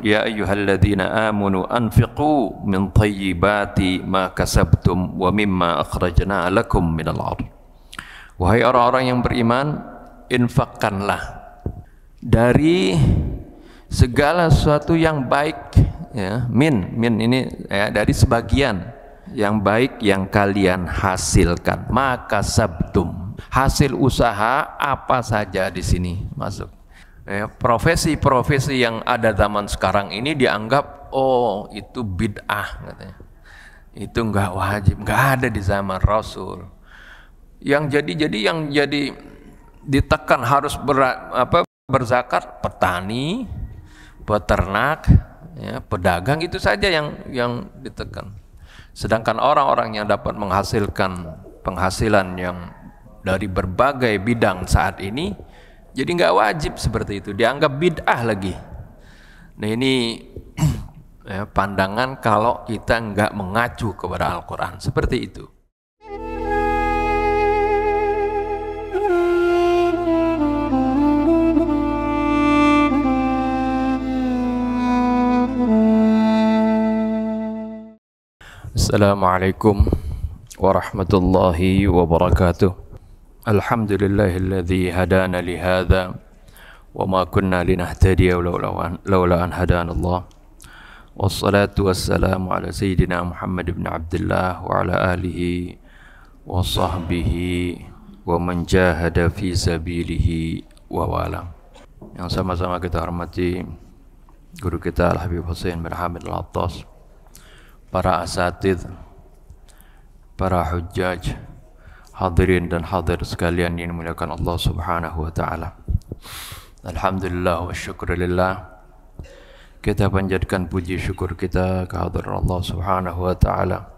ya ayyuhalladzina amanu anfiqu min thayyibati ma kasabtum wa mimma akhrajna lakum minal ardh. Wahai orang-orang yang beriman, infakkanlah dari segala sesuatu yang baik, ya, min ini ya, dari sebagian yang baik yang kalian hasilkan. Maka sabtum, hasil usaha apa saja di sini masuk. Ya, profesi-profesi yang ada zaman sekarang ini dianggap oh itu bid'ah katanya. Itu enggak wajib, enggak ada di zaman Rasul. Yang jadi ditekan harus berzakat petani, peternak, ya, pedagang, itu saja yang ditekan. Sedangkan orang-orang yang dapat menghasilkan penghasilan yang dari berbagai bidang saat ini, jadi nggak wajib seperti itu, dianggap bid'ah lagi. Nah ini ya, pandangan kalau kita nggak mengacu kepada Al-Quran seperti itu. Assalamualaikum warahmatullahi wabarakatuh. Alhamdulillahilladzi hadana li hadza wa ma kunna linahtadiya laula an hadanallah. Wassalatu wassalamu ala sayyidina Muhammad ibn Abdullah wa ala alihi wa sahbihi wa man jahada fi sabilihi wa wala. Yang sama-sama kita hormati guru kita Al-Habib Hussein bin Hamid Al-Attas, para asatidz, para hujjaj, hadirin dan hadir sekalian yang dimuliakan Allah Subhanahu wa taala. Alhamdulillah wa syukurillah, kita panjatkan puji syukur kita kehadiran Allah Subhanahu wa taala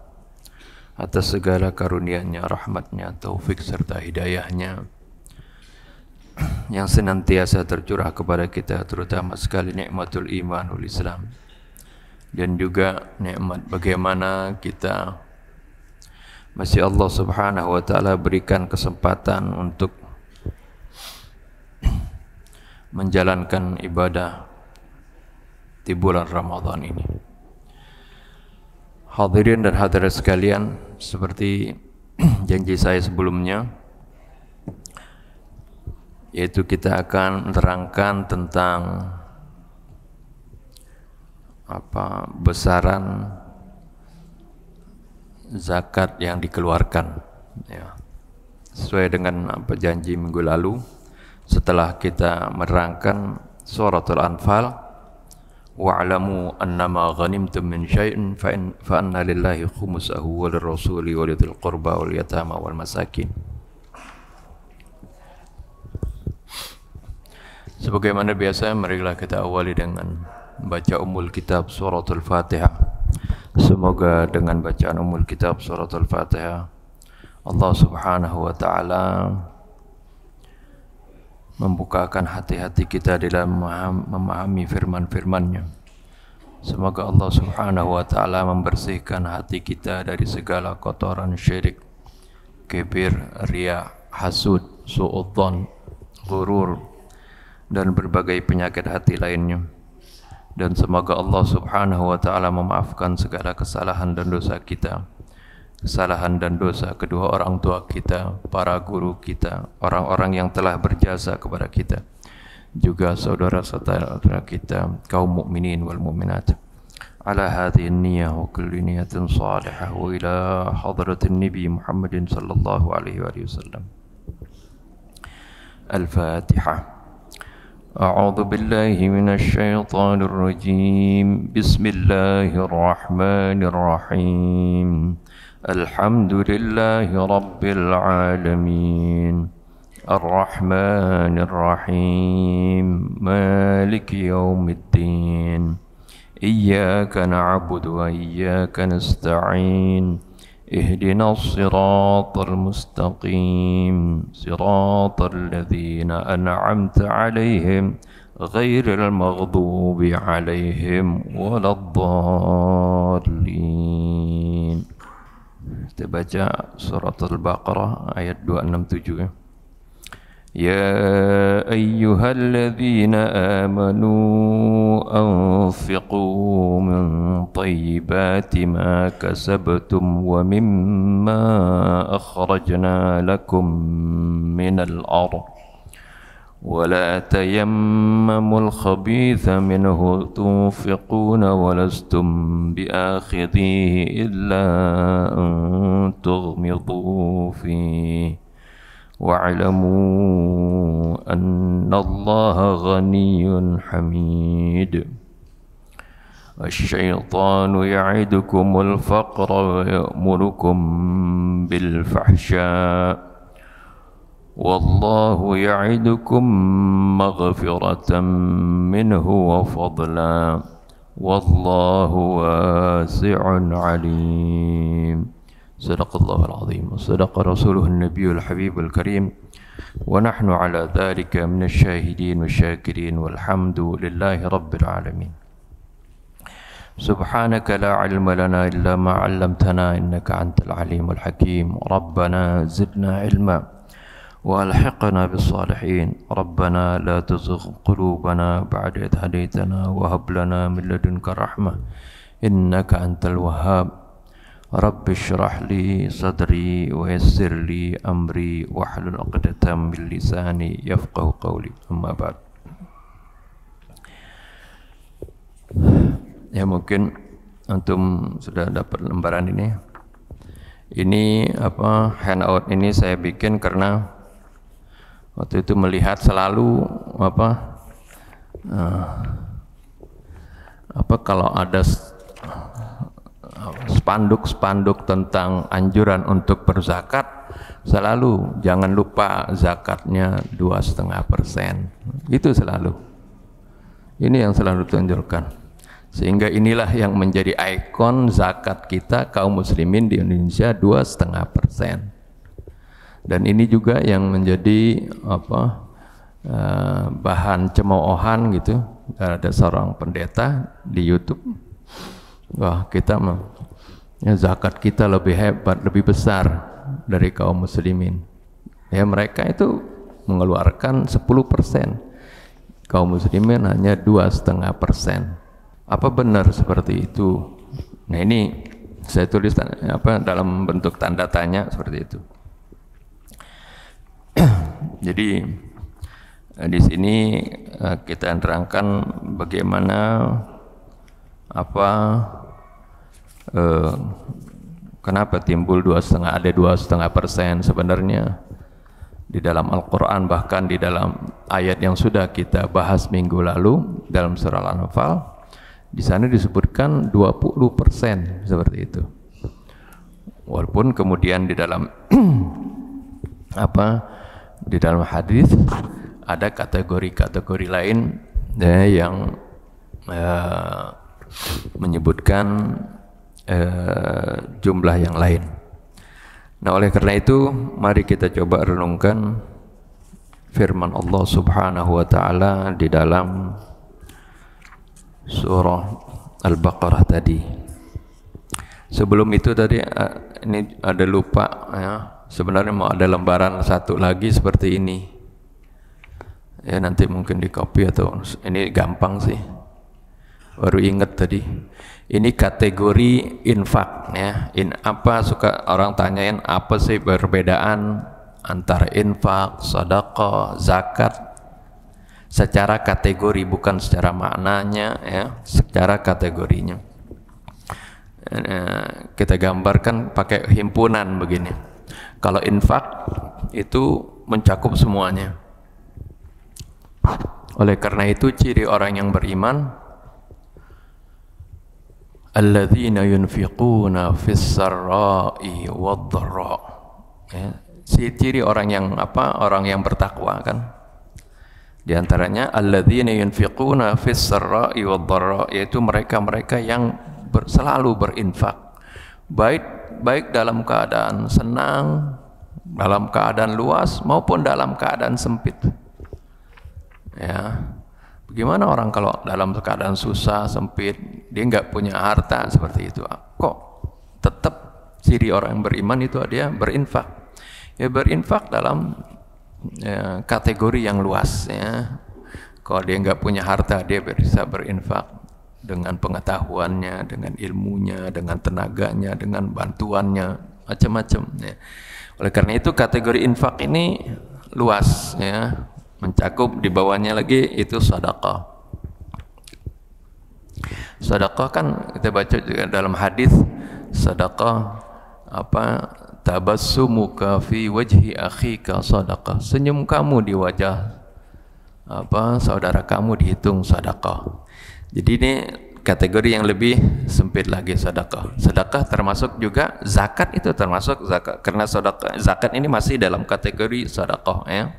atas segala karunia-Nya, rahmat-Nya, taufik serta hidayah-Nya yang senantiasa tercurah kepada kita, terutama sekali nikmatul iman wal Islam, dan juga nikmat bagaimana kita masih Allah Subhanahu wa taala berikan kesempatan untuk menjalankan ibadah di bulan Ramadan ini. Hadirin dan hadirat sekalian, seperti janji saya sebelumnya, yaitu kita akan menerangkan tentang besaran zakat yang dikeluarkan, ya, sesuai dengan janji minggu lalu setelah kita menerangkan suratul Anfal, wa'lamu annama ghanimtum min syai'in fa anna lillahi khumsahu wa lirrasuli wa lidhil qurba wal yatama wal masakin. Sebagaimana biasa, marilah kita awali dengan baca umul kitab suratul Fatihah. Semoga dengan bacaan umul kitab suratul Fatihah Allah Subhanahu wa taala membukakan hati-hati kita dalam memahami firman-firman-Nya. Semoga Allah Subhanahu wa taala membersihkan hati kita dari segala kotoran syirik, kibir, riya, hasud, suudzon, ghurur, dan berbagai penyakit hati lainnya. Dan semoga Allah Subhanahu wa taala memaafkan segala kesalahan dan dosa kita, kesalahan dan dosa kedua orang tua kita, para guru kita, orang-orang yang telah berjasa kepada kita, juga saudara-saudara kita kaum mukminin wal mukminat. Ala hadhihi an-niyyah wa kulli niyatin salihah wa ila hadratin nabi Muhammadin sallallahu alaihi wasallam. Al-Fatihah. أعوذ بالله من الشيطان الرجيم بسم الله الرحمن الرحيم الحمد لله رب العالمين الرحمن الرحيم مالك يوم الدين إياك نعبد وإياك نستعين اهدنا الصراط المستقيم صراط الذين أنعمت عليهم غير المغضوب عليهم ولا الضالين. Kita baca surat Al-Baqarah ayat 267 ya. يا أيها الذين آمنوا أنفقوا من طيبات ما كسبتم ومما أخرجنا لكم من الأرض ولا تيمموا الخبيث منه تنفقون ولستم بآخذيه إلا أن تغمضوا فيه واعلموا أن الله غني حميد الشيطان يعدكم الفقر ويأمركم بالفحشاء والله يعدكم مغفرة منه وفضلا والله واسع عليم صدق الله العظيم وصدق رسوله النبي الحبيب الكريم ونحن على ذلك من الشاهدين والشاكرين والحمد لله رب العالمين سبحانك لا علم لنا إلا ما علمتنا إنك أنت العليم الحكيم ربنا زدنا علما وألحقنا بالصالحين ربنا لا تزغ قلوبنا بعد إذ هديتنا وهب لنا من لدنك رحمة إنك أنت الوهاب رب اشرح لي صدري ويسر لي أمري واحلل عقدة من لساني يفقه قولي أما بعد. Ya mungkin antum sudah dapat lembaran ini. Ini handout ini saya bikin karena waktu itu melihat selalu kalau ada spanduk-spanduk tentang anjuran untuk berzakat, selalu jangan lupa zakatnya 2,5%. Itu selalu. Ini yang selalu ditunjukkan. Sehingga inilah yang menjadi ikon zakat kita kaum muslimin di Indonesia 2,5%. Dan ini juga yang menjadi bahan cemoohan gitu. Ada seorang pendeta di YouTube. Wah, zakat kita lebih hebat, lebih besar dari kaum muslimin. Ya, mereka itu mengeluarkan 10%. Kaum muslimin hanya 2,5%. Apa benar seperti itu? Nah, ini saya tulis dalam bentuk tanda tanya seperti itu. Jadi di sini kita terangkan bagaimana kenapa timbul 2,5% sebenarnya di dalam Al-Quran, bahkan di dalam ayat yang sudah kita bahas minggu lalu dalam surah Al-Anfal, di sana disebutkan 20% seperti itu. Walaupun kemudian di dalam di dalam hadis ada kategori-kategori lain yang menyebutkan jumlah yang lain. Nah, oleh karena itu mari kita coba renungkan firman Allah Subhanahu wa taala di dalam surah Al-Baqarah tadi. Sebelum itu tadi ini ada lupa ya. Sebenarnya mau ada lembaran satu lagi seperti ini. Ya, nanti mungkin di copy atau ini gampang sih. Baru ingat tadi. Ini kategori infak ya. Suka orang tanyain apa sih perbedaan antara infak, sedekah, zakat? Secara kategori, bukan secara maknanya ya, secara kategorinya. Kita gambarkan pakai himpunan begini. Kalau infak itu mencakup semuanya. Oleh karena itu ciri orang yang beriman, alladzina yunfiquna fis sarra'i wad-dharra. Ya, ciri orang yang orang yang bertakwa kan. Di antaranya alladzina yunfiquna fis sarra'i wad-dharra, yaitu mereka-mereka yang selalu berinfak. Baik dalam keadaan senang, dalam keadaan luas maupun dalam keadaan sempit. Ya, bagaimana orang kalau dalam keadaan susah, sempit, dia nggak punya harta seperti itu, kok tetap ciri orang yang beriman itu dia berinfak. Ya, berinfak dalam kategori yang luas ya. Kalau dia nggak punya harta, dia bisa berinfak dengan pengetahuannya, dengan ilmunya, dengan tenaganya, dengan bantuannya, macam-macam ya. Oleh karena itu kategori infak ini luas ya, mencakup di bawahnya lagi itu sedekah. Sedekah kan kita baca juga dalam hadis, sedekah tabassumuka fi wajhi akhika sedekah. Senyum kamu di wajah saudara kamu dihitung sedekah. Jadi ini kategori yang lebih sempit lagi sedekah. Sedekah termasuk juga zakat, itu termasuk zakat karena sedekah, zakat ini masih dalam kategori sedekah ya.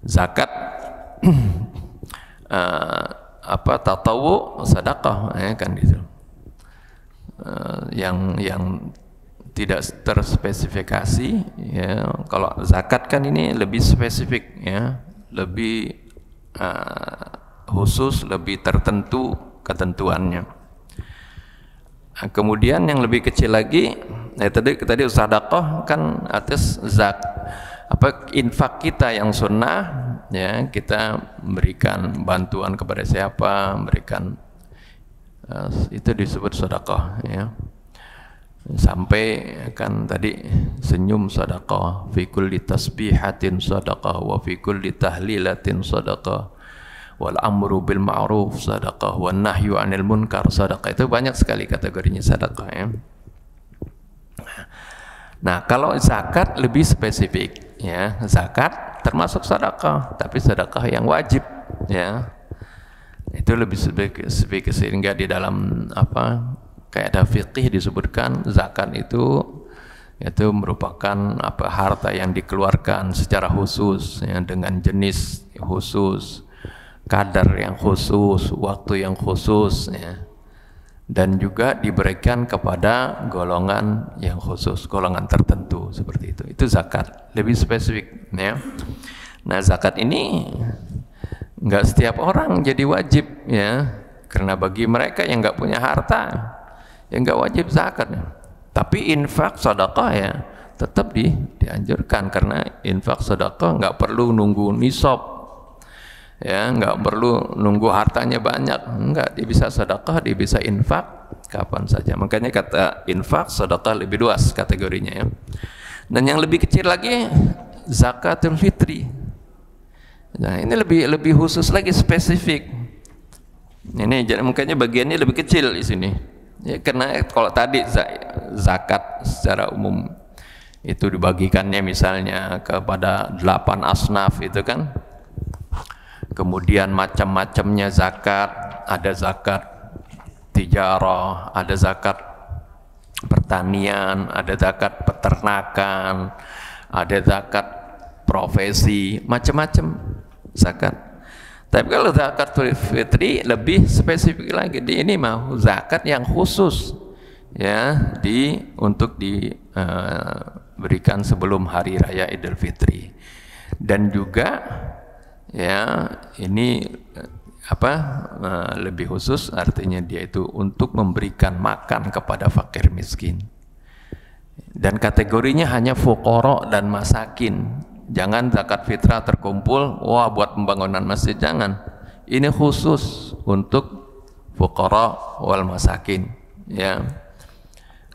Zakat tatawu sedekah ya kan gitu. Yang tidak terspesifikasi ya. Kalau zakat kan ini lebih spesifik ya, lebih khusus, lebih tertentu ketentuannya. Nah, kemudian yang lebih kecil lagi, tadi sedekah kan atas infak kita yang sunnah ya, kita memberikan bantuan kepada siapa, memberikan itu disebut sedekah ya. Sampai kan tadi senyum sedekah, fi kulli tasbihatin sedekah, wa fi kulli tahlilatin sedekah, wal amru bil ma'ruf sedekah, wan nahyu 'anil munkar sedekah. Itu banyak sekali kategorinya sedekah ya. Nah, kalau zakat lebih spesifik ya. Zakat termasuk sedekah, tapi sedekah yang wajib ya. Itu lebih spesifik sehingga di dalam kaidah fikih disebutkan zakat itu merupakan harta yang dikeluarkan secara khusus ya, dengan jenis khusus, kadar yang khusus, waktu yang khusus ya. Dan juga diberikan kepada golongan yang khusus, golongan tertentu seperti itu. Itu zakat, lebih spesifik ya. Nah, zakat ini enggak setiap orang jadi wajib ya. Karena bagi mereka yang enggak punya harta, ya enggak wajib zakat. Tapi infak sedekah ya tetap dianjurkan, karena infak sedekah enggak perlu nunggu nisab. Ya, enggak perlu nunggu hartanya banyak, enggak, dia bisa sedekah, dia bisa infak kapan saja. Makanya kata infak sedekah lebih luas kategorinya ya. Dan yang lebih kecil lagi zakatul fitri. Nah, ini lebih khusus lagi, spesifik. Ini jadi makanya bagiannya lebih kecil di sini. Ya, karena kalau tadi zakat secara umum itu dibagikannya misalnya kepada 8 asnaf itu kan. Kemudian macam-macamnya zakat, ada zakat tijarah, ada zakat pertanian, ada zakat peternakan, ada zakat profesi, macam-macam zakat. Tapi kalau zakat fitri lebih spesifik lagi. Ini mau zakat yang khusus ya, untuk diberikan sebelum hari raya Idul Fitri. Dan juga ya ini lebih khusus, artinya dia itu untuk memberikan makan kepada fakir miskin. Dan kategorinya hanya fuqara dan masakin. Jangan zakat fitrah terkumpul, wah buat pembangunan masjid, jangan. Ini khusus untuk fuqara wal masakin ya.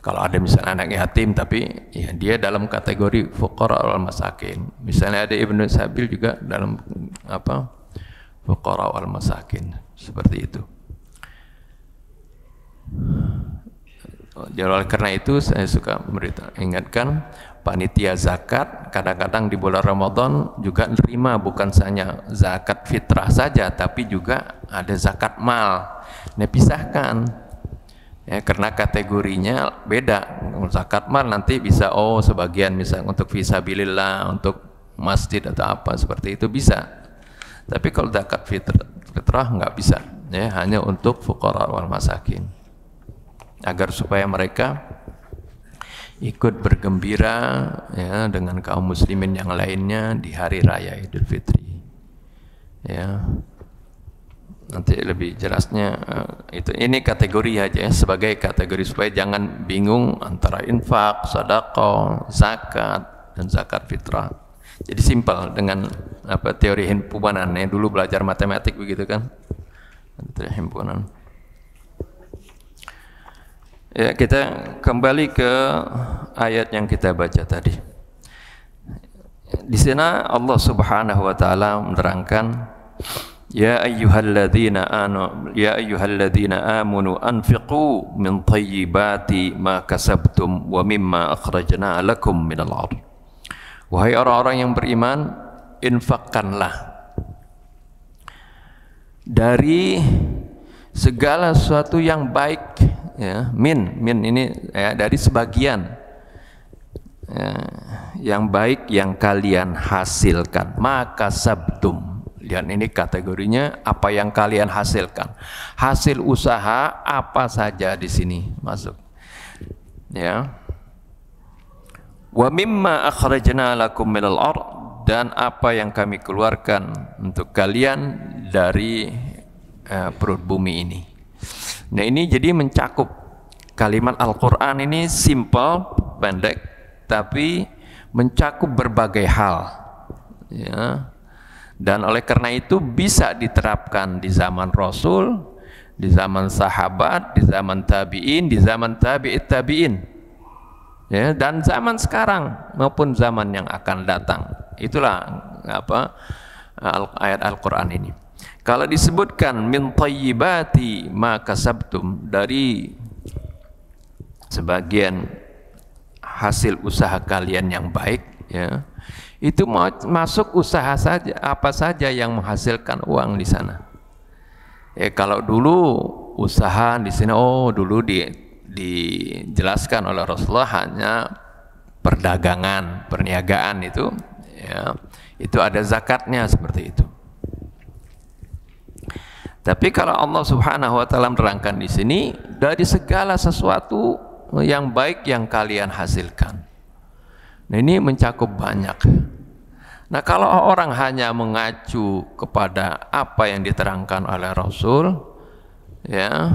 Kalau ada misalnya anak yatim tapi ya dia dalam kategori fuqara wal masakin. Misalnya ada Ibnu Sabil juga dalam fuqara wal masakin, seperti itu. Jadi karena itu saya suka ingatkan panitia zakat, kadang-kadang di bulan Ramadan juga nerima bukan hanya zakat fitrah saja, tapi juga ada zakat mal. Nah, pisahkan ya, karena kategorinya beda. Zakat mal nanti bisa sebagian misalnya untuk fisabilillah, untuk masjid atau apa seperti itu bisa. Tapi kalau zakat fitrah nggak bisa ya, hanya untuk fuqara wal masakin, agar supaya mereka ikut bergembira ya dengan kaum muslimin yang lainnya di hari raya Idul Fitri ya. Nanti lebih jelasnya ini kategori aja ya, sebagai kategori supaya jangan bingung antara infak, sedekah, zakat dan zakat fitrah. Jadi simpel dengan teori himpunan. Dulu belajar matematik begitu kan. Teori himpunan. Ya, kita kembali ke ayat yang kita baca tadi. Di sana Allah Subhanahu wa taala menerangkan, ya ayyuhalladzina amanu anfiqu min thayyibati ma kasabtum wa mimma akhrajna lakum minal ardh. Wahai orang-orang yang beriman, infakkanlah dari segala sesuatu yang baik, ya, min ini ya, dari sebagian ya, yang baik yang kalian hasilkan, maka sabtum. Lihat ini kategorinya, apa yang kalian hasilkan, hasil usaha apa saja di sini masuk, ya. Wa mimma akhrajna lakum minal ardh, dan apa yang kami keluarkan untuk kalian dari perut bumi ini. Nah, ini jadi mencakup kalimat Al-Qur'an ini simple, pendek, tapi mencakup berbagai hal, ya. Dan oleh karena itu bisa diterapkan di zaman Rasul, di zaman sahabat, di zaman tabi'in, di zaman tabi'it tabi'in, ya, dan zaman sekarang maupun zaman yang akan datang. Itulah ayat Al-Qur'an ini. Kalau disebutkan min thayyibati ma kasabtum, dari sebagian hasil usaha kalian yang baik, ya, itu masuk usaha saja, apa saja yang menghasilkan uang di sana. Ya, kalau dulu usaha di sini, dulu dijelaskan oleh Rasulullah hanya perdagangan, perniagaan itu, ya, itu ada zakatnya seperti itu. Tapi kalau Allah Subhanahu wa taala menerangkan di sini, dari segala sesuatu yang baik yang kalian hasilkan. Nah, ini mencakup banyak. Nah, kalau orang hanya mengacu kepada apa yang diterangkan oleh Rasul, ya,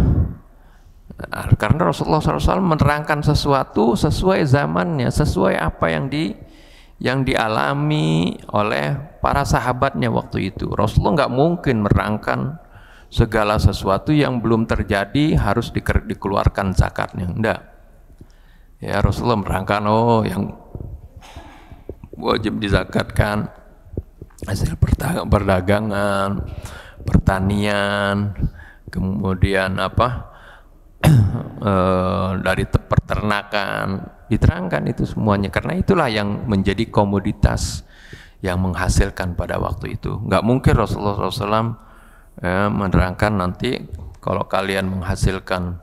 karena Rasulullah SAW menerangkan sesuatu sesuai zamannya, sesuai apa yang dialami oleh para sahabatnya waktu itu. Rasulullah nggak mungkin menerangkan segala sesuatu yang belum terjadi harus dikeluarkan zakatnya, enggak. Ya, Rasulullah menerangkan, yang wajib dizakatkan hasil perdagangan, pertanian, kemudian dari peternakan, diterangkan itu semuanya, karena itulah yang menjadi komoditas yang menghasilkan pada waktu itu. Nggak mungkin Rasulullah SAW menerangkan nanti kalau kalian menghasilkan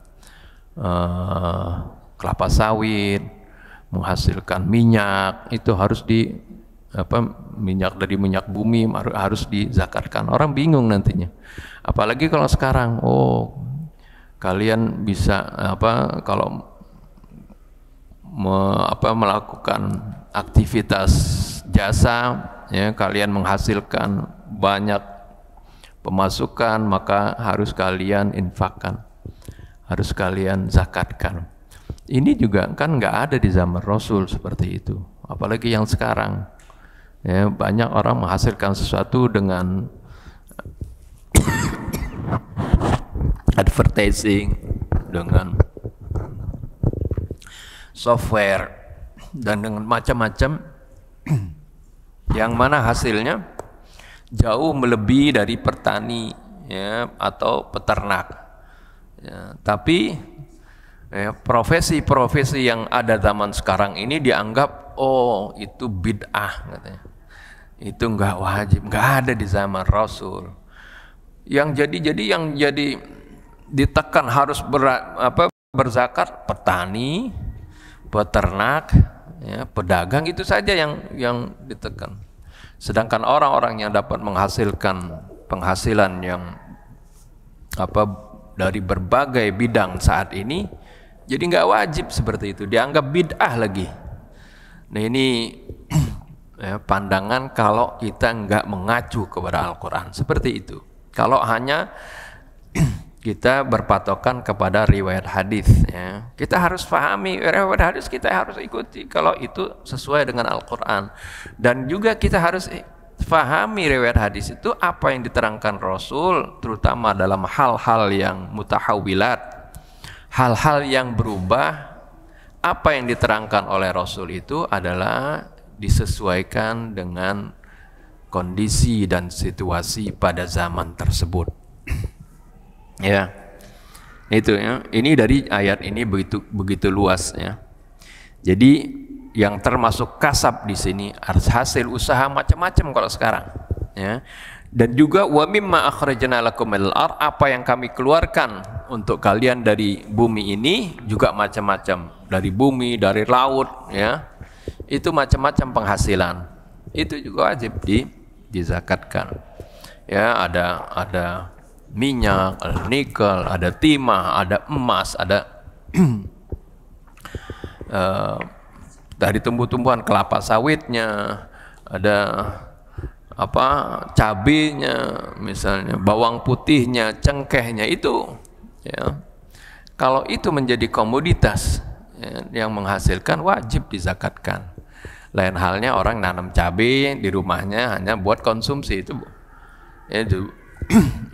kelapa sawit, menghasilkan minyak, itu harus minyak dari minyak bumi harus dizakatkan. Orang bingung nantinya. Apalagi kalau sekarang, kalian bisa kalau melakukan aktivitas jasa, ya, kalian menghasilkan banyak pemasukan, maka harus kalian infakkan, harus kalian zakatkan. Ini juga kan nggak ada di zaman Rasul seperti itu, apalagi yang sekarang, ya, banyak orang menghasilkan sesuatu dengan advertising, dengan software, dan dengan macam-macam yang mana hasilnya jauh melebihi dari petani, ya, atau peternak, ya. Tapi profesi-profesi yang ada zaman sekarang ini dianggap itu bid'ah, katanya. Itu enggak wajib, enggak ada di zaman Rasul. Yang jadi ditekan harus berzakat petani, peternak, ya, pedagang, itu saja yang ditekan. Sedangkan orang-orang yang dapat menghasilkan penghasilan yang dari berbagai bidang saat ini, jadi nggak wajib seperti itu, dianggap bid'ah lagi. Nah, ini ya, pandangan kalau kita nggak mengacu kepada Al-Quran seperti itu. Kalau hanya kita berpatokan kepada riwayat hadis, ya. Kita harus pahami riwayat hadis, kita harus ikuti kalau itu sesuai dengan Al-Qur'an. Dan juga kita harus pahami riwayat hadis itu apa yang diterangkan Rasul, terutama dalam hal-hal yang mutahawilat, hal-hal yang berubah. Apa yang diterangkan oleh Rasul itu adalah disesuaikan dengan kondisi dan situasi pada zaman tersebut. Ya, itu ya. Ini dari ayat ini begitu luas ya. Jadi yang termasuk kasab di sini hasil usaha macam-macam kalau sekarang. Ya. Dan juga wa mimma akhrajna lakum minal ardh, apa yang kami keluarkan untuk kalian dari bumi ini juga macam-macam. Dari bumi, dari laut, ya. Itu macam-macam penghasilan. Itu juga wajib dizakatkan. Ya, ada minyak, ada nikel, ada timah, ada emas, ada dari tumbuh-tumbuhan kelapa sawitnya, ada cabenya, misalnya bawang putihnya, cengkehnya itu, ya. Kalau itu menjadi komoditas, ya, yang menghasilkan, wajib dizakatkan. Lain halnya orang nanam cabai di rumahnya hanya buat konsumsi, itu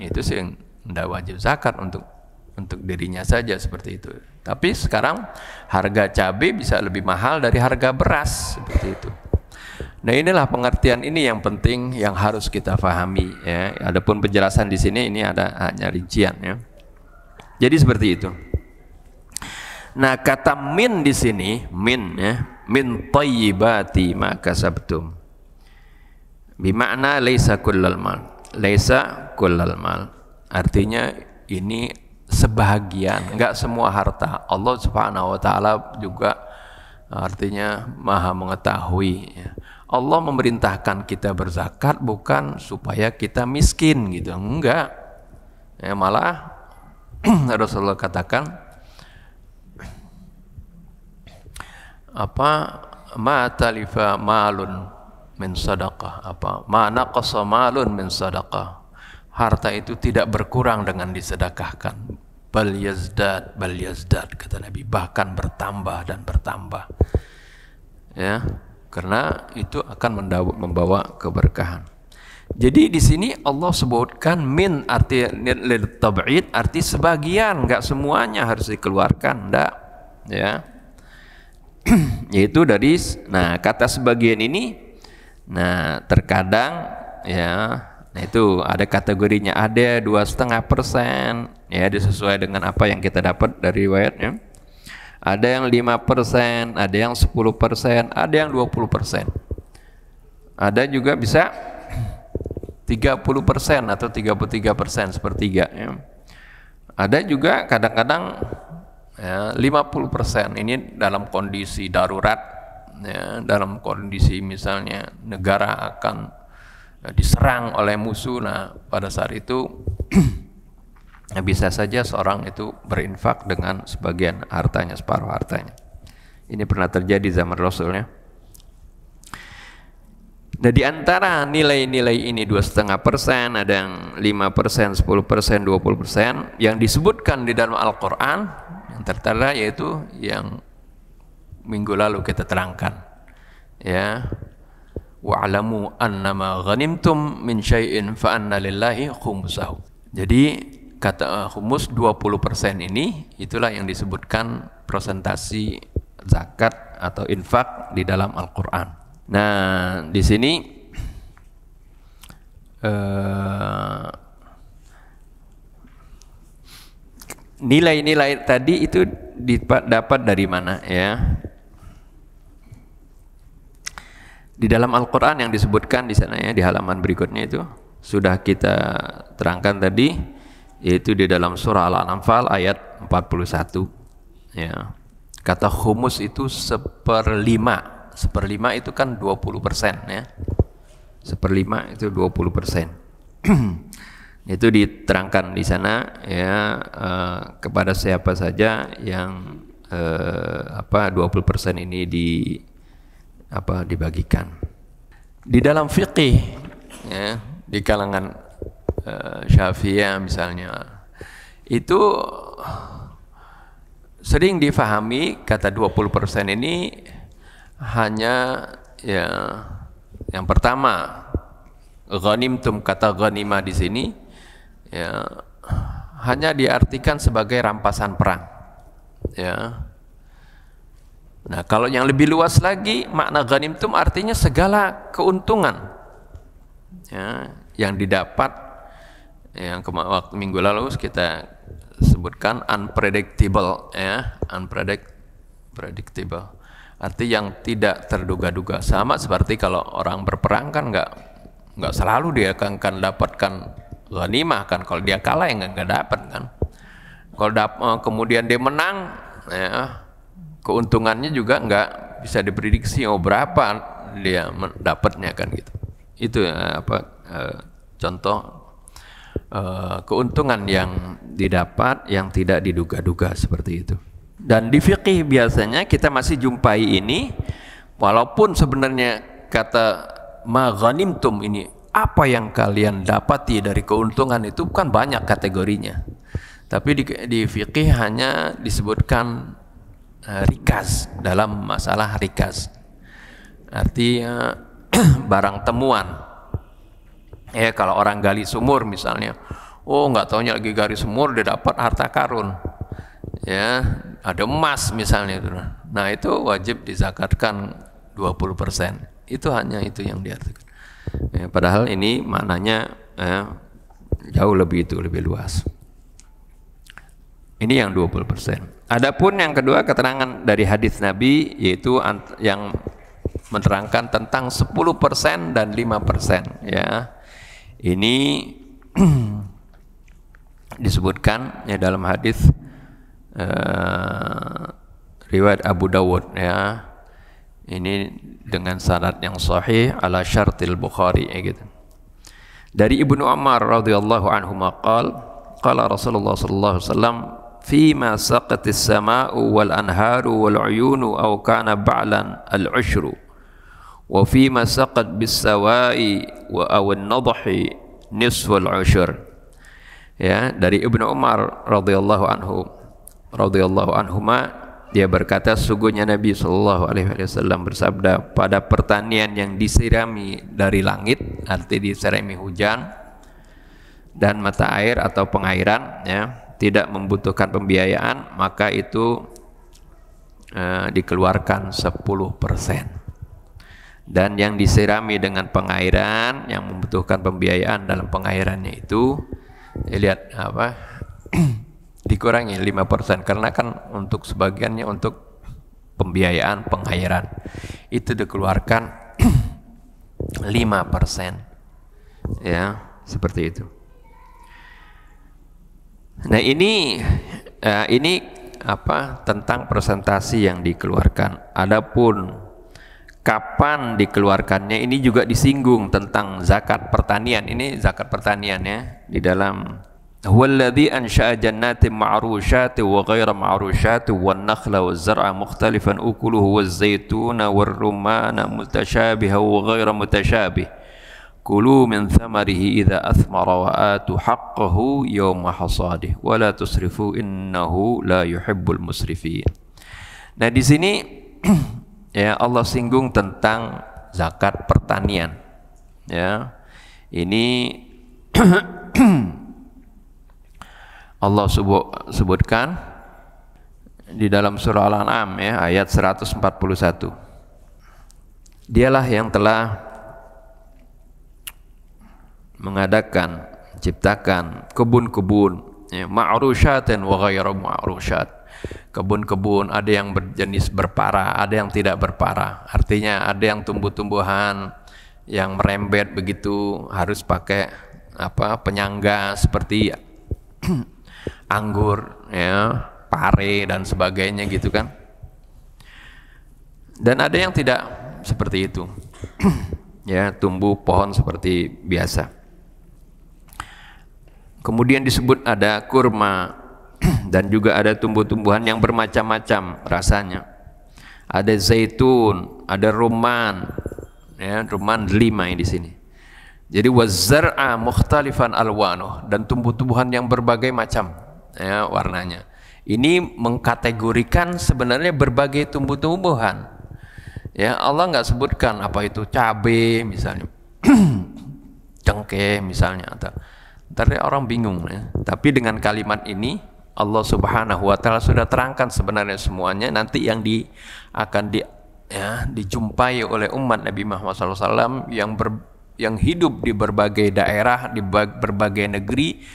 itu sih tidak wajib zakat untuk dirinya saja seperti itu. Tapi sekarang harga cabai bisa lebih mahal dari harga beras seperti itu. Nah, inilah pengertian ini yang penting yang harus kita pahami, ya. Adapun penjelasan di sini ini ada hanya rincian, ya. Jadi seperti itu. Nah, kata min di sini, min, ya, min thayyibati ma kasabtum. Bimakna laisa kullal mal. Laisa kullal mal, artinya ini sebahagian, enggak semua harta. Allah Subhanahu wa taala juga artinya Maha mengetahui, ya. Allah memerintahkan kita berzakat bukan supaya kita miskin gitu, enggak. Ya, malah Rasulullah katakan ma talifa malun min sadaqah, ma naqasa malun min sadaqah, harta itu tidak berkurang dengan disedekahkan, bal yazdad kata Nabi, bahkan bertambah dan bertambah, ya, karena itu akan membawa keberkahan. Jadi di sini Allah sebutkan min arti lil tab'id, arti sebagian, enggak semuanya harus dikeluarkan, enggak, ya. Yaitu dari, nah, kata sebagian ini, nah, terkadang, ya, nah itu ada kategorinya, ada 2,5%, ya, disesuai dengan apa yang kita dapat dari riwayatnya. Ada yang 5%, ada yang 10%, ada yang 20%. Ada juga bisa 30% atau 33%, sepertiga, ya. Ada juga kadang-kadang, ya, 50%. Ini dalam kondisi darurat, ya, dalam kondisi misalnya negara akan diserang oleh musuh. Nah, pada saat itu bisa saja seorang itu berinfak dengan sebagian hartanya, separuh hartanya. Ini pernah terjadi zaman Rasulnya. Nah, di antara nilai-nilai ini 2,5%, ada yang 5%, 10%, 20%, yang disebutkan di dalam Al-Quran yang tertera, yaitu yang minggu lalu kita terangkan, ya, wa'lamu annama ghanimtum min syai'in fa anna lillahi khumsahu. Jadi kata khumus 20% ini, itulah yang disebutkan presentasi zakat atau infak di dalam Al-Qur'an. Nah, di sini nilai-nilai tadi itu dapat dari mana, ya? Di dalam Al-Quran yang disebutkan di sana, ya, di halaman berikutnya itu sudah kita terangkan tadi, yaitu di dalam surah Al-Anfal ayat 41, ya. Kata khumus itu 1/5. 1/5 itu kan 20%, ya. 1/5 itu 20%. Itu diterangkan di sana, ya, kepada siapa saja yang 20% ini dibagikan. Di dalam fiqih, ya, di kalangan Syafi'iyah misalnya, itu sering difahami kata 20% ini hanya ya yang pertama, ghanimtum, kata ghanimah di sini ya hanya diartikan sebagai rampasan perang. Ya. Nah, kalau yang lebih luas lagi, makna ghanimtum artinya segala keuntungan ya, yang didapat, yang waktu minggu lalu kita sebutkan unpredictable ya, unpredictable. Arti yang tidak terduga-duga. Sama seperti kalau orang berperang kan nggak selalu dia akan dapatkan ghanimah kan, kalau dia kalah ya nggak dapat kan. Kalau kemudian dia menang ya, keuntungannya juga nggak bisa diprediksi berapa dia dapatnya kan gitu. Itu contoh keuntungan yang didapat yang tidak diduga-duga seperti itu. Dan di fikih biasanya kita masih jumpai ini, walaupun sebenarnya kata ma ghanimtum ini, apa yang kalian dapati dari keuntungan itu kan banyak kategorinya. Tapi di fikih hanya disebutkan rikaz, dalam masalah rikaz. Artinya barang temuan. Ya kalau orang gali sumur misalnya, nggak taunya lagi gali sumur dia dapat harta karun. Ya, ada emas misalnya itu. Nah, itu wajib dizakatkan 20%. Itu hanya itu yang diartikan. Ya, padahal ini maknanya jauh lebih luas. Ini yang 20%. Adapun yang kedua, keterangan dari hadis Nabi, yaitu yang menerangkan tentang 10% dan 5% ya. Ini disebutkan ya dalam hadis riwayat Abu Dawud ya. Ini dengan sanad yang sahih ala syartil Bukhari ya gitu. Dari Ibnu Umar radhiyallahu anhu qala Rasulullah sallallahu alaihi wasallam fima saqatis samaa'u wal anharu wal uyunu aw kana ba'lan al ushru wa fima saqat bis sawa'i wa aw an nadhi nisful ushur. Ya, dari Ibnu Umar radhiyallahu anhuma, dia berkata, sungguhnya Nabi sallallahu alaihi wasallam bersabda, pada pertanian yang disirami dari langit, arti disirami hujan dan mata air atau pengairan ya, tidak membutuhkan pembiayaan, maka itu dikeluarkan 10%. Dan yang disirami dengan pengairan yang membutuhkan pembiayaan dalam pengairannya itu lihat dikurangi 5%, karena kan untuk sebagiannya untuk pembiayaan pengairan itu dikeluarkan 5% ya, seperti itu. Nah ini tentang presentasi yang dikeluarkan. Adapun kapan dikeluarkannya ini juga disinggung tentang zakat pertanian. Ini zakat pertanian ya, di dalam huwallazi ansha'a jannatin ma'rushatin wa ghayra ma'rushatin wan nakhla waz zar'a mukhtalifan ukuluhu waz zaituna war rumana mutasyabihan wa ghayra mutasyabih kulu min thamarihi idza athmara wa atu haqqahu yawma hasadih wa la tusrifu innahu la yuhibbul musrifin. Nah di sini ya Allah singgung tentang zakat pertanian ya. Ini Allah sebutkan di dalam surah Al-An'am ya, ayat 141. Dialah yang telah mengadakan, ciptakan kebun-kebun ya, ma'rusyatin wa ghairu ma'rusyat. Kebun-kebun ada yang berjenis berpara, ada yang tidak berpara. Artinya ada yang tumbuh-tumbuhan yang merembet begitu harus pakai penyangga seperti anggur ya, pare dan sebagainya gitu kan. Dan ada yang tidak seperti itu. Ya, tumbuh pohon seperti biasa. Kemudian disebut ada kurma dan juga ada tumbuh-tumbuhan yang bermacam-macam rasanya. Ada zaitun, ada rumman, ya, rumman 5 ini di sini. Jadi wazar'a mukhtalifan alwanuh, dan tumbuh-tumbuhan yang berbagai macam ya warnanya. Ini mengkategorikan sebenarnya berbagai tumbuh-tumbuhan. Ya, Allah nggak sebutkan apa itu cabai misalnya, cengkeh misalnya, atau ntar orang bingung ya. Tapi dengan kalimat ini Allah Subhanahu wa taala sudah terangkan sebenarnya semuanya. Nanti yang akan dijumpai oleh umat Nabi Muhammad SAW yang hidup di berbagai daerah, di berbagai negeri,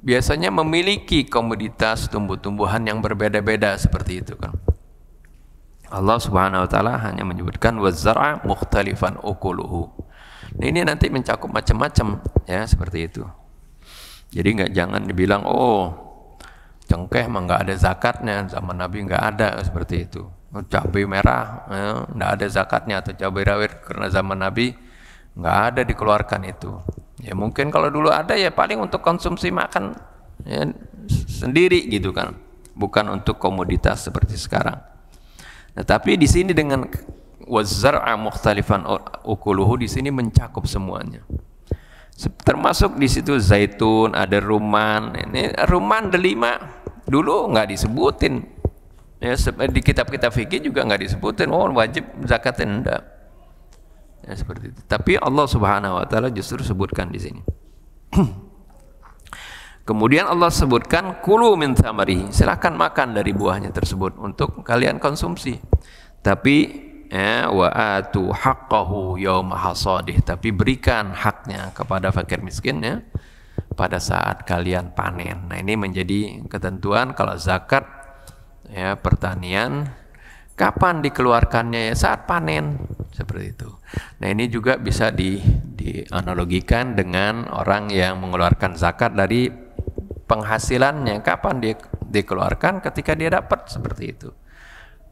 biasanya memiliki komoditas tumbuh-tumbuhan yang berbeda-beda seperti itu kan. Allah Subhanahu wa taala hanya menyebutkan waz-zar'a mukhtalifan ukuluhu. Nah, ini nanti mencakup macam-macam ya seperti itu. Jadi jangan dibilang cengkeh mah nggak ada zakatnya, zaman Nabi nggak ada seperti itu. Cabai merah nggak ada zakatnya, atau cabai rawit karena zaman Nabi nggak ada dikeluarkan itu. Ya mungkin kalau dulu ada ya paling untuk konsumsi makan ya, sendiri gitu kan, bukan untuk komoditas seperti sekarang. Nah, tapi di sini dengan waz-zar'a mukhtalifan ukuluhu, di sini mencakup semuanya. Termasuk di situ zaitun, ada rumman. Ini rumman delima dulu nggak disebutin. Ya, di kitab-kitab fikih juga nggak disebutin. Wajib zakatnya enggak. Ya, seperti itu. Tapi Allah Subhanahu wa taala justru sebutkan di sini. Kemudian Allah sebutkan kulu min thamarihi, silakan makan dari buahnya tersebut untuk kalian konsumsi. Tapi wa atu haqqahu yauma hasadih, tapi berikan haknya kepada fakir miskin ya pada saat kalian panen. Nah, ini menjadi ketentuan kalau zakat ya pertanian, kapan dikeluarkannya? Ya saat panen, seperti itu. Nah, ini juga bisa dianalogikan dengan orang yang mengeluarkan zakat dari penghasilannya. Kapan dia dikeluarkan? Ketika dia dapat, seperti itu.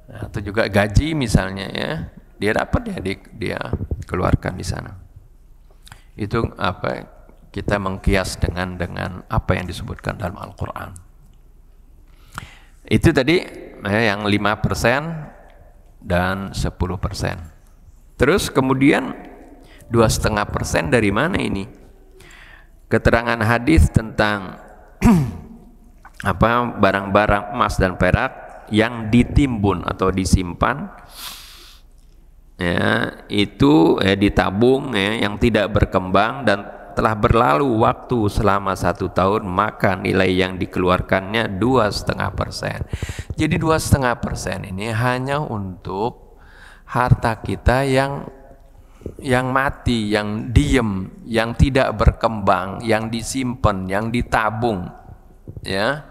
Nah, atau juga gaji misalnya ya, dia dapat ya dia keluarkan di sana. Itu apa kita mengkias dengan apa yang disebutkan dalam Al-Qur'an. Itu tadi yang 5% dan 10%. Terus kemudian 2,5% dari mana ini? Keterangan hadis tentang barang-barang emas dan perak yang ditimbun atau disimpan ya, itu ditabung ya, yang tidak berkembang dan telah berlalu waktu selama 1 tahun, maka nilai yang dikeluarkannya 2,5%. Jadi 2,5% ini hanya untuk harta kita yang mati, yang diem, yang tidak berkembang, yang disimpan, yang ditabung ya.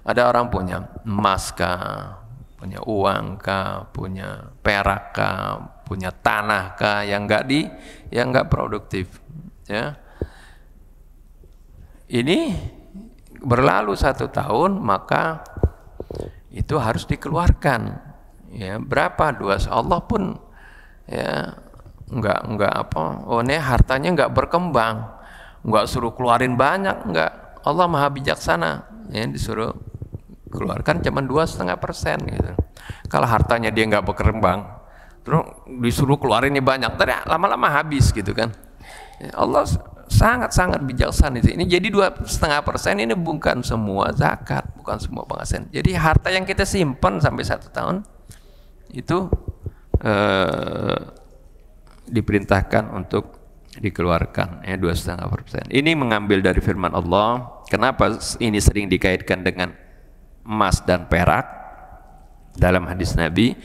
Ada orang punya emas kah, punya uang kah, punya perak kah, punya tanah kah, yang nggak produktif ya. Ini berlalu 1 tahun, maka itu harus dikeluarkan ya. Berapa? 2. Allah pun ya nggak ini hartanya nggak berkembang, nggak suruh keluarin banyak, nggak. Allah maha bijaksana ya, disuruh keluarkan cuma 2,5% gitu. Kalau hartanya dia nggak berkembang, terus disuruh keluarinnya banyak, lama-lama habis gitu kan. Allah sangat-sangat bijaksana ini. Jadi 2,5% ini bukan semua zakat, bukan semua penghasilan. Jadi harta yang kita simpan sampai 1 tahun itu diperintahkan untuk dikeluarkan ya 2,5%. Ini mengambil dari firman Allah. Kenapa ini sering dikaitkan dengan emas dan perak dalam hadis Nabi?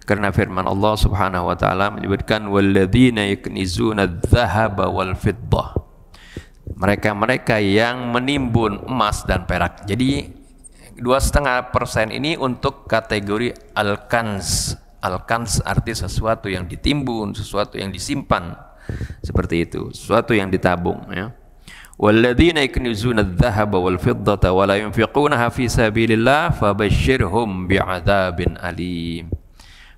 Karena firman Allah Subhanahu wa taala menyebutkan walladzina yaknizuna adz-dzahaba wal fiddah. Mereka yang menimbun emas dan perak. Jadi 2,5% ini untuk kategori al-kanz. Al-kanz arti sesuatu yang ditimbun, sesuatu yang disimpan, seperti itu, sesuatu yang ditabung ya. Walladzina yaknizuna adz-dzahaba wal fiddata wa la yunfiqunaha fi sabilillah fabashshirhum bi'adzabin alim.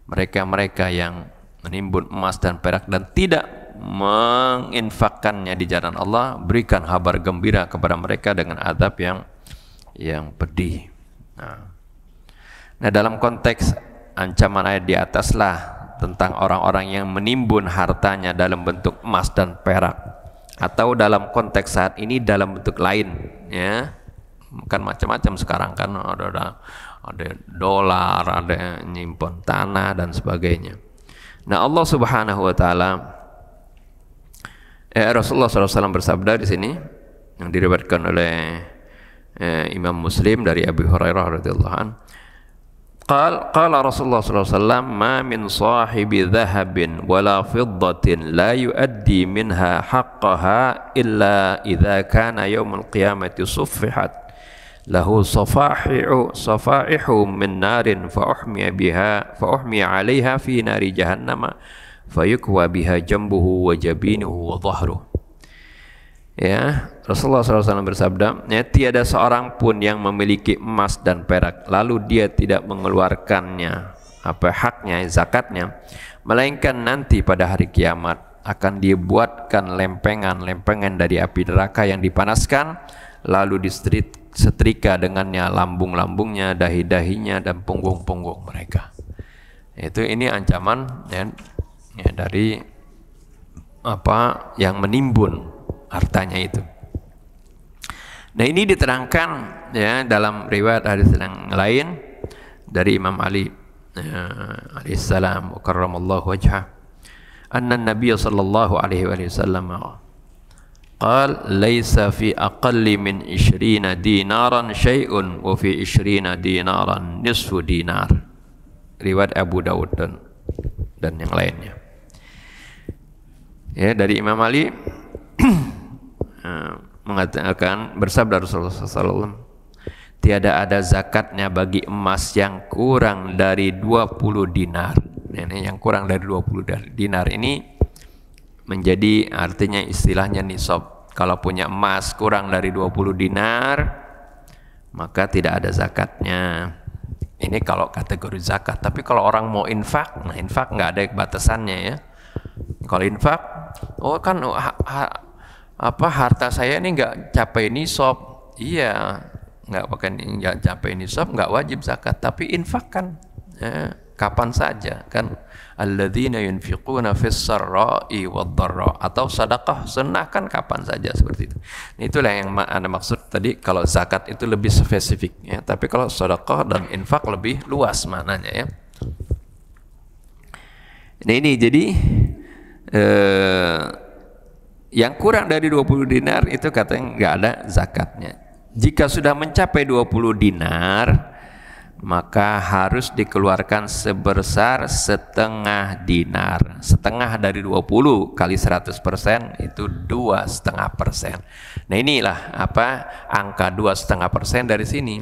Mereka yang menimbun emas dan perak dan tidak menginfakkannya di jalan Allah, berikan kabar gembira kepada mereka dengan azab yang pedih. Nah, dalam konteks ancaman ayat di ataslah tentang orang-orang yang menimbun hartanya dalam bentuk emas dan perak, atau dalam konteks saat ini dalam bentuk lain ya, kan macam-macam sekarang kan, ada dolar, ada nyimpen tanah dan sebagainya. Nah, Allah Subhanahu wa taala Rasulullah SAW bersabda di sini yang diriwayatkan oleh Imam Muslim dari Abu Hurairah radhiyallahu anhu. Qala Rasulullah sallallahu alaihi wasallam ma min sahibi dhahabin wala fiddatin la yuaddi minha haqqaha illa idza kana yaumul qiyamati suffihat lahu safaihu min narin fa uhmiya 'alaiha fi nari jahannam fayukwa biha jambuhu wa jabinuhu wa dhahruhu. Ya, Rasulullah SAW bersabda, ya, tiada seorang pun yang memiliki emas dan perak lalu dia tidak mengeluarkannya haknya, zakatnya, melainkan nanti pada hari kiamat akan dibuatkan lempengan dari api neraka yang dipanaskan, lalu disetrika dengannya lambung-lambungnya, dahi-dahinya dan punggung-punggung mereka. Ini ancaman ya dari yang menimbun hartanya itu. Nah, ini diterangkan ya dalam riwayat hadis yang lain dari Imam Ali alaihissalam karramallahu wajhah, anna Nabiy sallallahu alaihi wasallam qala laisa fi aqalli min 20 dinaran syai'un wa fi 20 dinaran nisfu dinar. Riwayat Abu Dawud dan yang lainnya. Ya, dari Imam Ali mengatakan, bersabda Rasulullah SAW, tiada ada zakatnya bagi emas yang kurang dari 20 dinar. Ini yang kurang dari 20 dinar ini menjadi artinya istilahnya nisab. Kalau punya emas kurang dari 20 dinar maka tidak ada zakatnya. Ini kalau kategori zakat. Tapi kalau orang mau infak, nah infak nggak ada batasannya ya. Kalau infak, harta saya ini nggak capai nisab. Iya, nggak capai nisab, nggak wajib zakat. Tapi infak kan kapan saja kan. Alladzina yunfiquna fis sarra'i wad dharra, atau sedekah sunnah kan kapan saja seperti itu. Itulah yang Anda maksud tadi, kalau zakat itu lebih spesifik ya. Tapi kalau sedekah dan infak lebih luas maknanya ya. Nah, ini jadi yang kurang dari 20 dinar itu katanya nggak ada zakatnya. Jika sudah mencapai 20 dinar maka harus dikeluarkan sebesar setengah dinar. Setengah dari 20 kali 100% itu 2,5%. Nah, inilah angka 2,5% dari sini.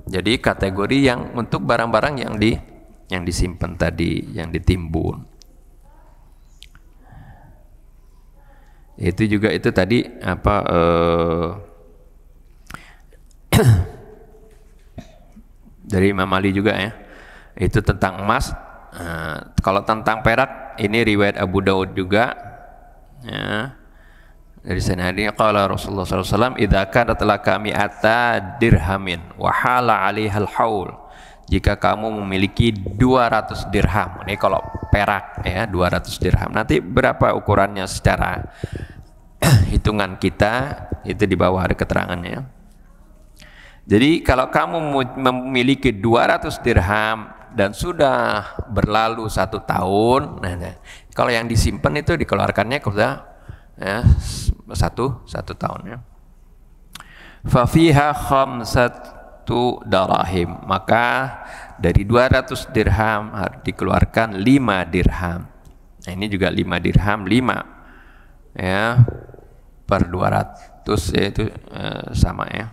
Jadi kategori yang untuk barang-barang yang disimpan tadi, yang ditimbun. Itu juga itu tadi dari Imam Ali juga ya. Itu tentang emas. Kalau tentang perak ini riwayat Abu Daud juga ya. Dari sanadnya qala Rasulullah sallallahu alaihi wasallam idza kanat laka mi'ata dirhamin wa hala 'alaihal haul. Jika kamu memiliki 200 dirham, ini kalau perak ya, 200 dirham. Nanti berapa ukurannya secara hitungan kita, itu di bawah ada keterangannya. Jadi kalau kamu memiliki 200 dirham dan sudah berlalu 1 tahun, nah, kalau yang disimpan itu dikeluarkannya sudah ya, satu tahun ya. Fa fiha khamsatu darahim, maka dari 200 dirham harus dikeluarkan 5 dirham. Nah, ini juga 5 dirham, 5 ya per 200 yaitu sama ya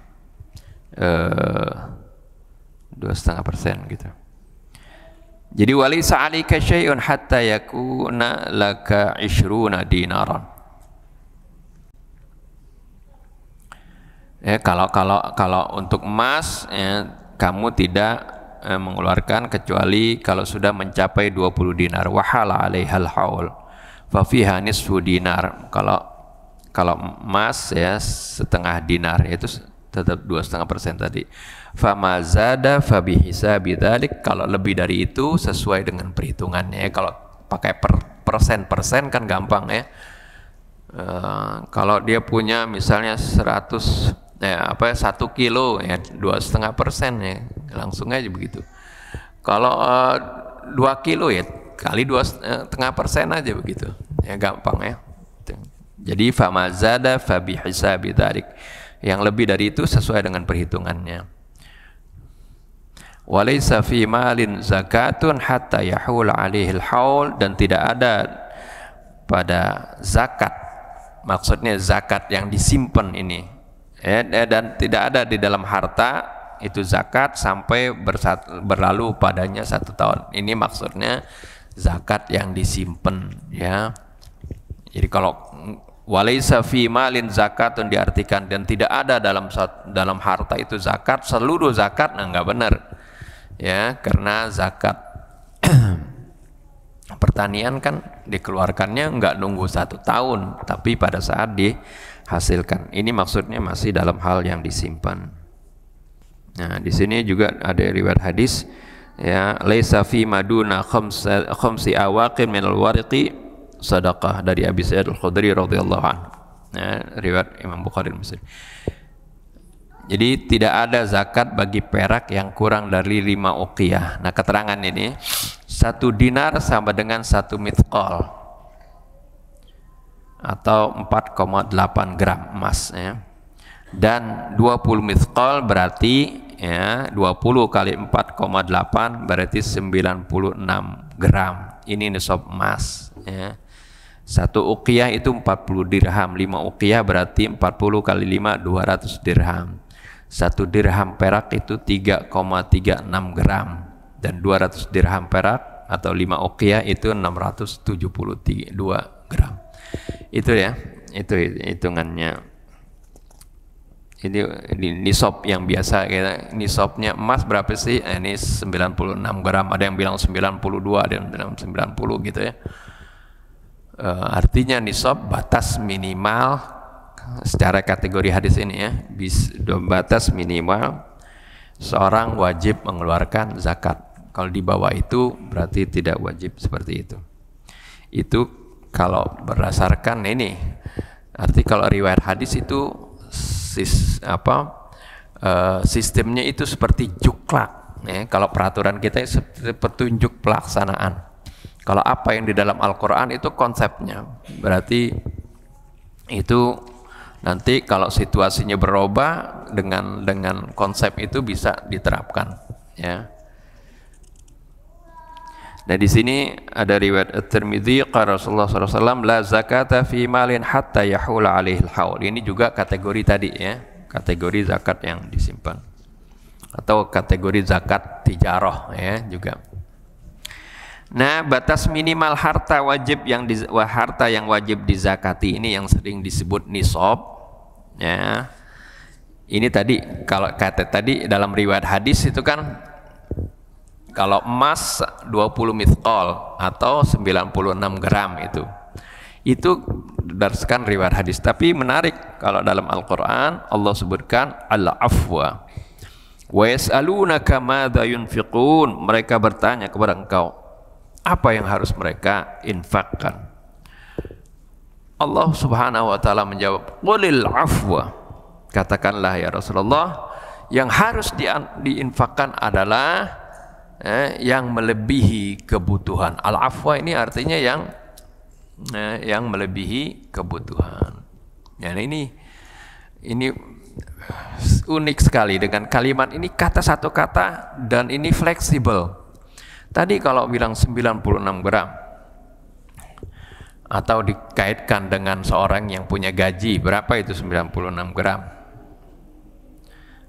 2,5% gitu. Jadi walisa 'alaika syai'un hatta yakuna laka 20 dinaran. Ya, kalau untuk emas ya, kamu tidak mengeluarkan kecuali kalau sudah mencapai 20 dinar. Wahala 'alaihal haul fa fiha nisfu dinar. Kalau emas ya setengah dinar, itu tetap 2,5% tadi. Fama zada fabi hisabi dzalik, kalau lebih dari itu sesuai dengan perhitungannya. Kalau pakai persen kan gampang ya. Kalau dia punya misalnya 100 apa 1 kilo ya 2,5% ya, langsung aja begitu. Kalau 2 kilo ya kali 2,5% aja begitu, ya gampang ya. Jadi fama zada fabi hisabi dzalik, yang lebih dari itu sesuai dengan perhitungannya. Walaysa fi malin zakatun hatta yahul alaihi al-haul, dan tidak ada pada zakat, maksudnya zakat yang disimpan ini ya, dan tidak ada di dalam harta itu zakat sampai berlalu padanya 1 tahun. Ini maksudnya zakat yang disimpan ya. Jadi kalau walaysa fi malin zakatun diartikan dan tidak ada dalam harta itu zakat, seluruh zakat, nah nggak benar ya, karena zakat pertanian kan dikeluarkannya nggak nunggu 1 tahun, tapi pada saat dihasilkan. Ini maksudnya masih dalam hal yang disimpan. Nah, di sini juga ada riwayat hadis ya, laisa fi maduna khamsi awaqin minal wariqi sadaqah, dari Abi Sa'id Al-Khudri radhiyallahu anhu. Ya, riwayat Imam Bukhari dan Muslim. Jadi tidak ada zakat bagi perak yang kurang dari 5 uqiyah. Nah, keterangan ini 1 dinar sama dengan 1 mithqal atau 4,8 gram emas ya. Dan 20 mithqal berarti ya 20 kali 4,8 berarti 96 gram. Ini nisab emas ya. 1 uqiyah itu 40 dirham, 5 uqiyah berarti 40 kali 5 200 dirham. 1 dirham perak itu 3,36 gram, dan 200 dirham perak atau 5 uqiyah itu 672 gram. Itu ya, itu hitungannya. Ini nisab yang biasa ya. Nisabnya emas berapa sih? Ini 96 gram, ada yang bilang 92, ada yang bilang 90 gitu ya. Artinya nisab batas minimal secara kategori hadis ini ya, batas minimal seorang wajib mengeluarkan zakat. Kalau di bawah itu berarti tidak wajib, seperti itu. Itu kalau berdasarkan ini. Arti kalau riwayat hadis itu sistemnya itu seperti juklak ya. Kalau peraturan kita seperti petunjuk pelaksanaan. Kalau apa yang di dalam Al-Quran itu konsepnya, berarti itu nanti kalau situasinya berubah dengan konsep itu bisa diterapkan ya. Nah, di sini ada riwayat At-Tirmidzi qala Rasulullah sallallahu alaihi wasallam la zakata fi malin hatta yahula alaihi al-haul. Ini juga kategori tadi ya, kategori zakat yang disimpan atau kategori zakat tijarah ya juga. Nah, batas minimal harta yang wajib dizakati ini yang sering disebut nisab ya. Ini tadi kalau kata tadi dalam riwayat hadis itu kan kalau emas 20 mithqal atau 96 gram itu berdasarkan riwayat hadis. Tapi menarik kalau dalam Al-Qur'an Allah sebutkan al-afwa wa yas'alunaka madza yunfiqun, mereka bertanya kepada engkau apa yang harus mereka infakkan. Allah Subhanahu wa taala menjawab, qulil afwa, katakanlah ya Rasulullah, yang harus diinfakkan adalah yang melebihi kebutuhan. Al-afwa ini artinya yang melebihi kebutuhan. Ya, ini unik sekali dengan kalimat ini, kata satu kata, dan ini fleksibel. Tadi kalau bilang 96 gram atau dikaitkan dengan seorang yang punya gaji, berapa itu 96 gram?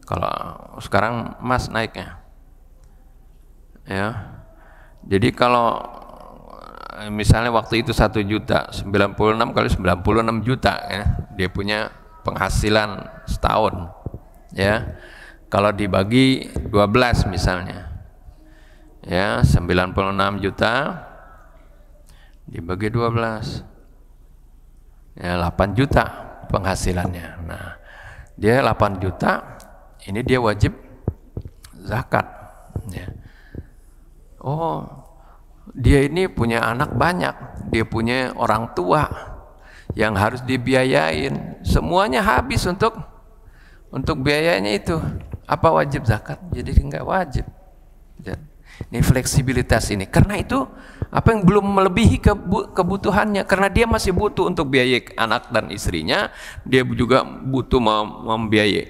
Kalau sekarang emas naiknya ya. Jadi kalau misalnya waktu itu 1 juta, 96 kali 96 juta ya, dia punya penghasilan setahun ya. Kalau dibagi 12 misalnya ya, 96 juta dibagi 12 ya 8 juta penghasilannya. Nah, dia 8 juta, ini dia wajib zakat ya. Oh, dia ini punya anak banyak, dia punya orang tua yang harus dibiayain, semuanya habis untuk untuk biayanya itu. Apa wajib zakat? Jadi enggak wajib. Ini fleksibilitas ini. Karena itu apa yang belum melebihi kebutuhannya, karena dia masih butuh untuk biaya anak dan istrinya, dia juga butuh membiayai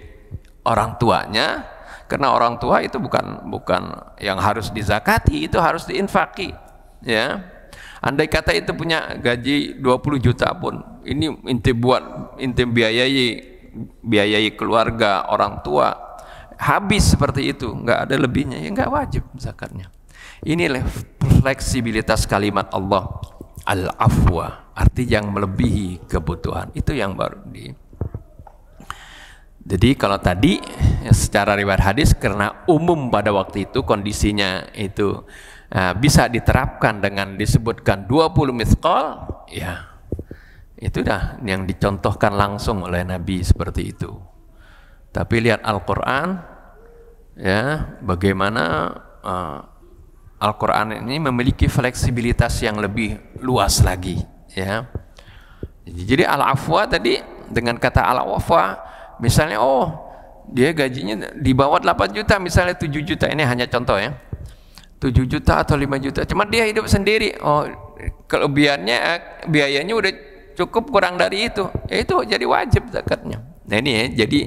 orang tuanya, karena orang tua itu bukan yang harus dizakati, itu harus diinfaki, ya. Andai kata itu punya gaji 20 juta pun, ini inti biayai keluarga orang tua, habis seperti itu, nggak ada lebihnya, ya nggak wajib zakatnya. Inilah fleksibilitas kalimat Allah, al-afwa, arti yang melebihi kebutuhan, itu yang baru Jadi kalau tadi secara riwayat hadis, karena umum pada waktu itu kondisinya itu bisa diterapkan dengan disebutkan 20 mithqal, ya itu dah yang dicontohkan langsung oleh Nabi seperti itu. Tapi lihat Al-Quran, ya, bagaimana Al-Quran ini memiliki fleksibilitas yang lebih luas lagi, ya. Jadi al-afwa tadi dengan kata al-afwa, misalnya dia gajinya di bawah 8 juta, misalnya 7 juta, ini hanya contoh ya, 7 juta atau 5 juta, cuma dia hidup sendiri, kelebihannya biayanya udah cukup kurang dari itu, ya itu jadi wajib zakatnya. Nah ini ya, jadi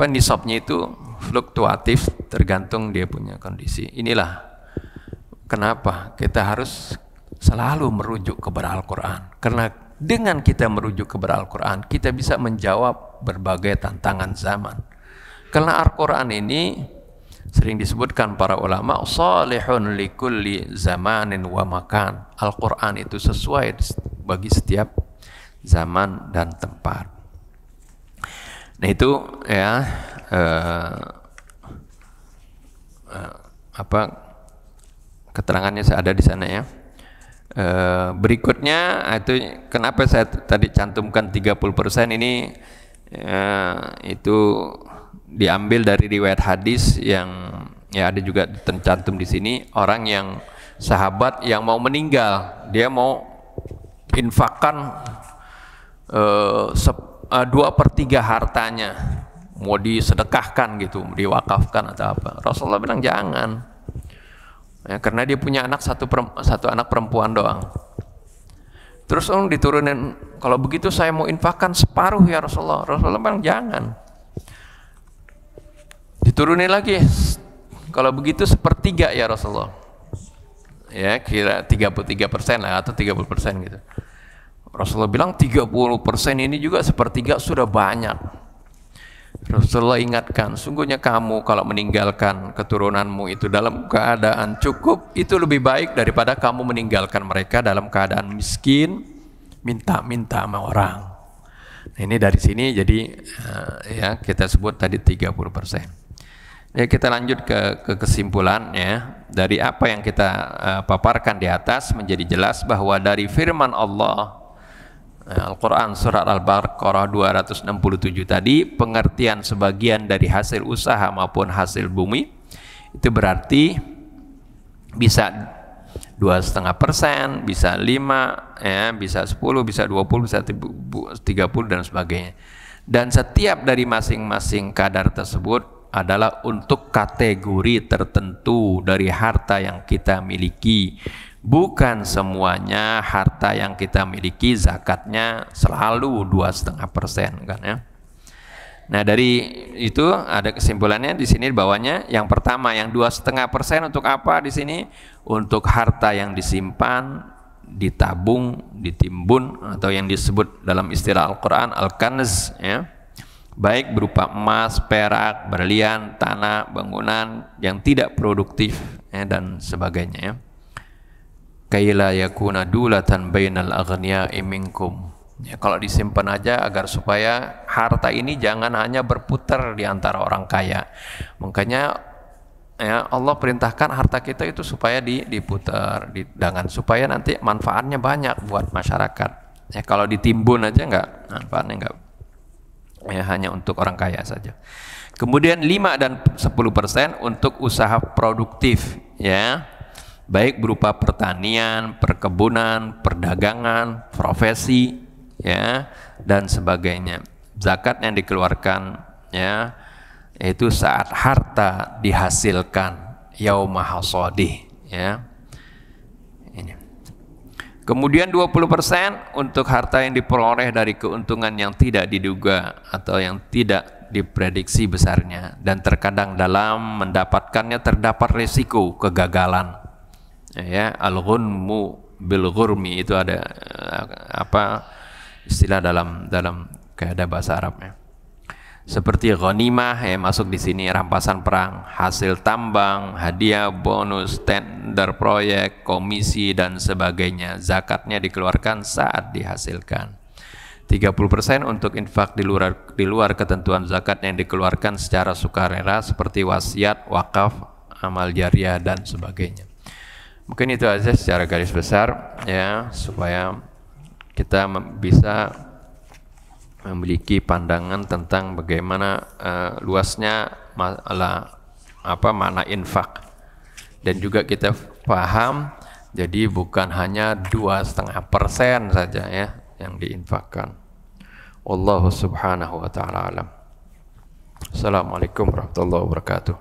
nisabnya itu fluktuatif tergantung dia punya kondisi. Inilah kenapa kita harus selalu merujuk kepada Al-Quran, karena dengan kita merujuk kepada Al-Quran, kita bisa menjawab berbagai tantangan zaman. Karena Al-Quran ini sering disebutkan para ulama, salihun likulli zamanin wa makan. Al-Quran itu sesuai bagi setiap zaman dan tempat. Nah itu ya keterangannya ada di sana ya. Berikutnya itu kenapa saya tadi cantumkan 30% ini, itu diambil dari riwayat hadis yang ya ada juga tercantum di sini, orang yang sahabat yang mau meninggal, dia mau infakkan 2/3 hartanya, mau disedekahkan gitu, diwakafkan atau apa. Rasulullah bilang jangan, ya, karena dia punya anak satu anak perempuan doang. Terus diturunin, kalau begitu saya mau infakkan separuh ya Rasulullah. Rasulullah bilang jangan. Diturunin lagi, kalau begitu 1/3 ya Rasulullah. Ya kira 33% lah atau 30% gitu. Rasulullah bilang 30% ini juga 1/3 sudah banyak. Rasulullah ingatkan, sungguhnya kamu kalau meninggalkan keturunanmu itu dalam keadaan cukup, itu lebih baik daripada kamu meninggalkan mereka dalam keadaan miskin, minta-minta sama orang. Nah, ini dari sini jadi ya kita sebut tadi 30%. Ya, kita lanjut ke kesimpulan ya. Dari apa yang kita paparkan di atas menjadi jelas bahwa dari firman Allah Al-Quran surat Al-Baqarah 267 tadi, pengertian sebagian dari hasil usaha maupun hasil bumi itu berarti bisa 2,5%, bisa 5, ya, bisa 10, bisa 20, bisa 30 dan sebagainya. Dan setiap dari masing-masing kadar tersebut adalah untuk kategori tertentu dari harta yang kita miliki. Bukan semuanya harta yang kita miliki zakatnya selalu 2,5% kan ya. Nah dari itu ada kesimpulannya di sini bawahnya. Yang pertama yang 2,5% untuk apa di sini? Untuk harta yang disimpan, ditabung, ditimbun atau yang disebut dalam istilah Al-Quran al-kanz ya. Baik berupa emas, perak, berlian, tanah, bangunan yang tidak produktif ya, dan sebagainya ya. Kaila yakuna dulatan bainal aghniya'i minkum. Ya, kalau disimpan aja agar supaya harta ini jangan hanya berputar di antara orang kaya. Makanya ya Allah perintahkan harta kita itu supaya diputar, dengan supaya nanti manfaatnya banyak buat masyarakat. Ya, kalau ditimbun aja enggak, manfaatnya enggak. Ya, hanya untuk orang kaya saja. Kemudian 5 dan 10% untuk usaha produktif ya. Baik berupa pertanian, perkebunan, perdagangan, profesi ya dan sebagainya. zakat yang dikeluarkan ya yaitu saat harta dihasilkan yauma hasadih ya. Ini. Kemudian 20% untuk harta yang diperoleh dari keuntungan yang tidak diduga atau yang tidak diprediksi besarnya dan terkadang dalam mendapatkannya terdapat risiko kegagalan. Ya, al-ghunmu bil ghurmi itu ada apa istilah dalam kaidah bahasa Arabnya. Seperti ghanimah ya masuk di sini, rampasan perang, hasil tambang, hadiah, bonus, tender proyek, komisi dan sebagainya. Zakatnya dikeluarkan saat dihasilkan. 30% untuk infak di luar ketentuan zakat yang dikeluarkan secara sukarela seperti wasiat, wakaf, amal jariah dan sebagainya. Mungkin itu aja secara garis besar ya supaya kita bisa memiliki pandangan tentang bagaimana luasnya makna infak dan juga kita paham jadi bukan hanya 2,5% saja ya yang diinfakkan. Wallahu subhanahu wa ta'ala alam. Assalamualaikum warahmatullahi wabarakatuh.